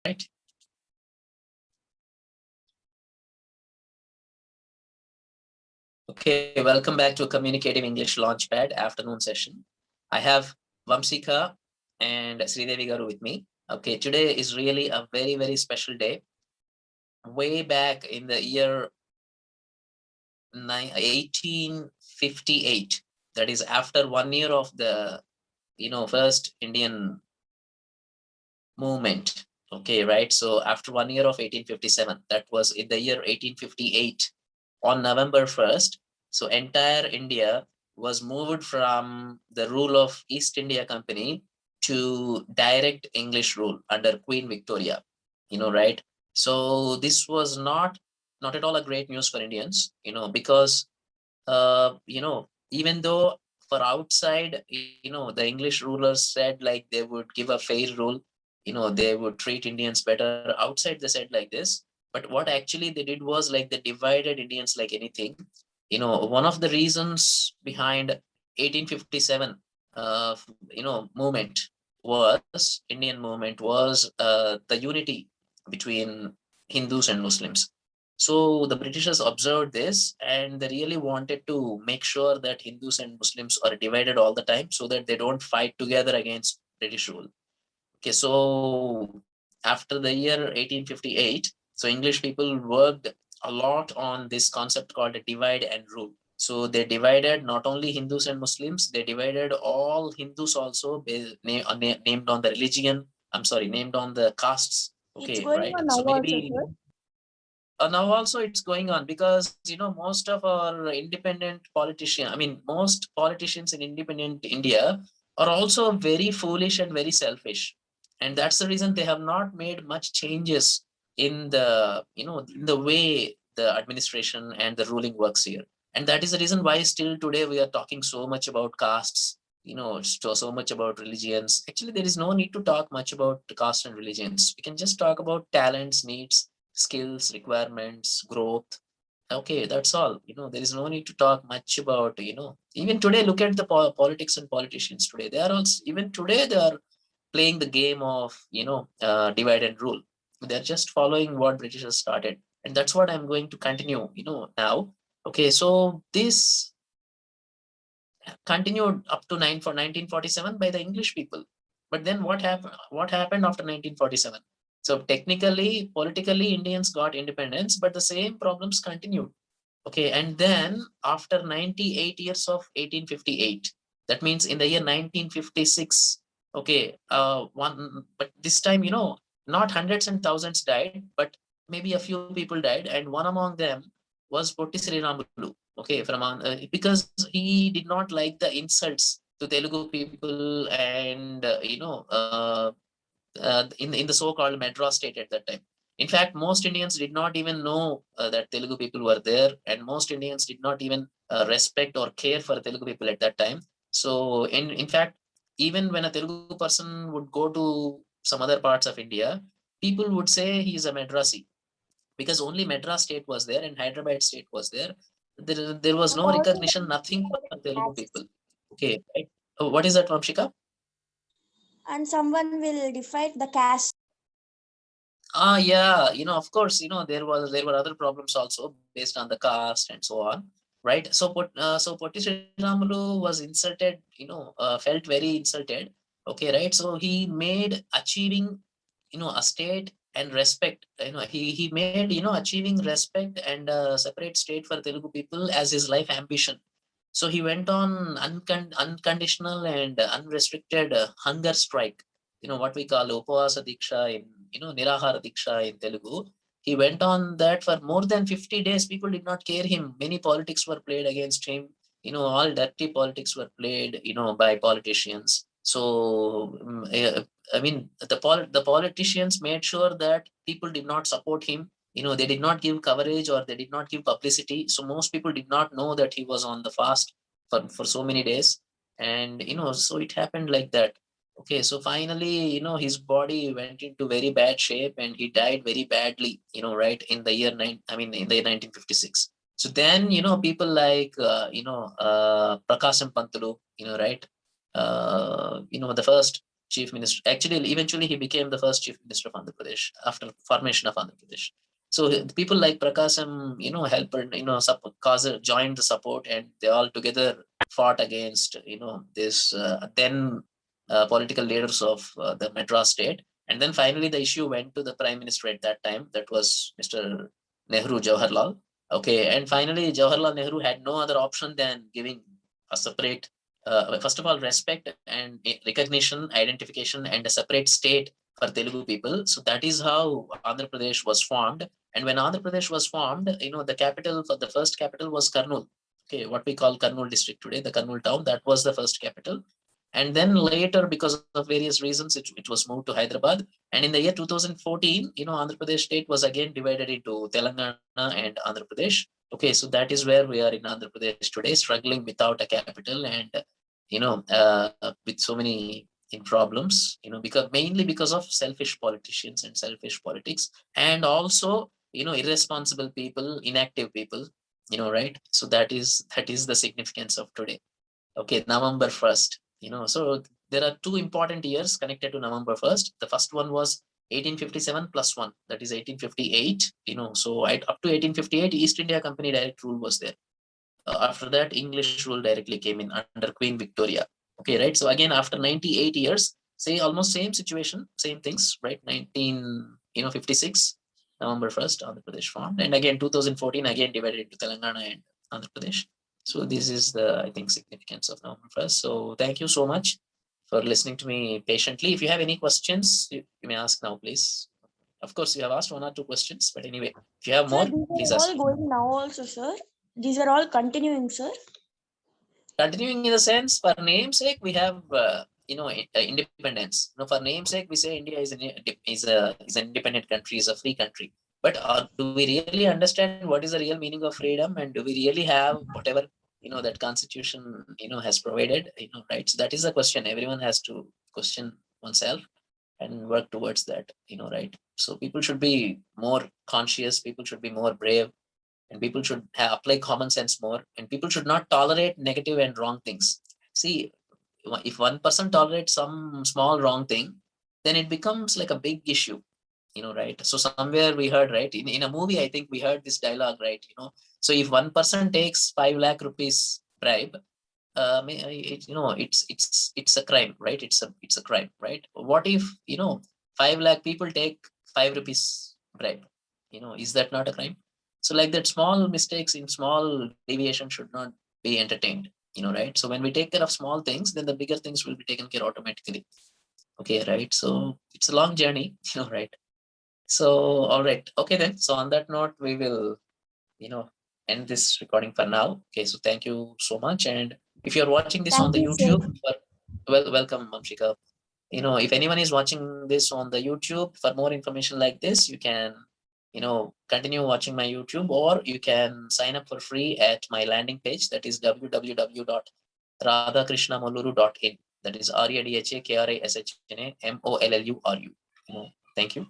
Right. Okay, welcome back to Communicative English Launchpad afternoon session. I have Vamsika and Sridevi Garu with me. Okay, today is really a very, very special day. Way back in the year 1858, that is after 1 year of the, first Indian movement. Okay, right? So after 1 year of 1857, that was in the year 1858, on November 1st, so entire India was moved from the rule of East India Company to direct English rule under Queen Victoria, right? So this was not at all a great news for Indians, because even though for outside, the English rulers said like they would give a fair rule, they would treat Indians better. Outside they said like this, but what actually they did was like they divided Indians like anything. One of the reasons behind 1857, movement was Indian movement was the unity between Hindus and Muslims. So the Britishers observed this and they really wanted to make sure that Hindus and Muslims are divided all the time so that they don't fight together against British rule. Okay, so after the year 1858, so English people worked a lot on this concept called a divide and rule. So they divided not only Hindus and Muslims, they divided all Hindus also named on the religion. I'm sorry, named on the castes. It's Okay, going right. on now So also, maybe sir. now also it's going on because most of our independent politicians, I mean most politicians in independent India are also very foolish and very selfish, and that's the reason they have not made much changes in the in the way the administration and the ruling works here. And that is the reason why still today we are talking so much about castes, so much about religions. Actually there is no need to talk much about caste and religions. We can just talk about talents, needs, skills, requirements, growth. Okay, that's all. There is no need to talk much about, even today, look at the politics and politicians today. They are also, even today, they are playing the game of, divide and rule. They're just following what Britishers started. And that's what I'm going to continue, now. Okay, so this continued up to 1947 by the English people. But then what happened after 1947? So technically, politically, Indians got independence, but the same problems continued. Okay, and then after 98 years of 1858, that means in the year 1956, okay, but this time, not hundreds and thousands died, but maybe a few people died, and one among them was Potti Sriramulu. Okay, because he did not like the insults to Telugu people and in the so-called Madras state at that time. In fact, most Indians did not even know that Telugu people were there, and most Indians did not even respect or care for Telugu people at that time. So, in fact, even when a Telugu person would go to some other parts of India, people would say he is a Madrasi because only Madras state was there and Hyderabad state was there. There was And no also recognition, nothing for Telugu people. caste. Okay, right? What is that, Vamshika? And someone will define the caste. Yeah, of course, there were other problems also based on the caste and so on, right? So Potti Sriramulu was insulted, felt very insulted. Okay, right? So he made achieving, a state and respect. He made, achieving respect and a separate state for Telugu people as his life ambition. So he went on unconditional and unrestricted hunger strike, what we call Upavasa Diksha in, Nirahara Diksha in Telugu. He went on that for more than 50 days. People did not care him. Many politics were played against him. All dirty politics were played, by politicians. So, I mean, the politicians made sure that people did not support him. They did not give coverage or they did not give publicity. So most people did not know that he was on the fast for so many days. And, so it happened like that. Okay, so finally, his body went into very bad shape and he died very badly, right in the year in the year 1956. So then, people like, Prakasam Pantulu, right? The first chief minister. Actually, eventually he became the first chief minister of Andhra Pradesh after formation of Andhra Pradesh. So people like Prakasam, helped, joined the support, and they all together fought against, this then political leaders of the Madras state. And then finally the issue went to the prime minister at that time. That was Mr. Nehru Jawaharlal. Okay, and finally Jawaharlal Nehru had no other option than giving a separate, first of all, respect and recognition, identification, and a separate state for Telugu people. So that is how Andhra Pradesh was formed. And when Andhra Pradesh was formed, the capital, for the first capital was Kurnool. Okay, what we call Kurnool district today, the Kurnool town, that was the first capital. And then later, because of various reasons, it was moved to Hyderabad. And in the year 2014, Andhra Pradesh state was again divided into Telangana and Andhra Pradesh. Okay, so that is where we are in Andhra Pradesh today, struggling without a capital, and with so many problems, mainly because of selfish politicians and selfish politics, and also irresponsible people, inactive people, right? So that is the significance of today. Okay, November 1st. So there are two important years connected to November 1st. The first one was 1857 plus 1, that is 1858. So up to 1858, East India Company direct rule was there. After that, English rule directly came in under Queen Victoria. Okay, right? So again, after 98 years, say almost same situation, same things, right? 1956, November 1st, Andhra Pradesh formed. And again, 2014, again divided into Telangana and Andhra Pradesh. So this is the, I think, significance of November 1st. So thank you so much for listening to me patiently. If you have any questions, you may ask now, please. Of course, you have asked one or two questions, but anyway, if you have Sir, more, these please are ask. all going now also, sir. These are all continuing, sir. Continuing in the sense, for namesake, we have independence. For namesake, we say India is an independent country, is a free country. But do we really understand what is the real meaning of freedom, and do we really have whatever that Constitution has provided? Right. So that is the question. Everyone has to question oneself and work towards that. Right. So people should be more conscious. People should be more brave, and people should apply common sense more, and people should not tolerate negative and wrong things. See, if one person tolerates some small wrong thing, then it becomes like a big issue, right? So somewhere we heard, right, in a movie, I think we heard this dialogue, right? So if one person takes 5 lakh rupees bribe, it's a crime, right? It's a crime, right? What if 5 lakh people take 5 rupees bribe? Is that not a crime? So like that, small mistakes in small deviation should not be entertained, right? So when we take care of small things, then the bigger things will be taken care automatically. Okay, right? So it's a long journey, right? So all right, okay then. So on that note, we will end this recording for now. Okay, so thank you so much. And if you're watching this on Thank the you, sir. YouTube, welcome, Mamshika. If anyone is watching this on the YouTube, for more information like this, you can continue watching my YouTube, or you can sign up for free at my landing page, that is www.radhakrishnamalluru.in. That is RADHAKRISHNAMOLLURU. Thank you.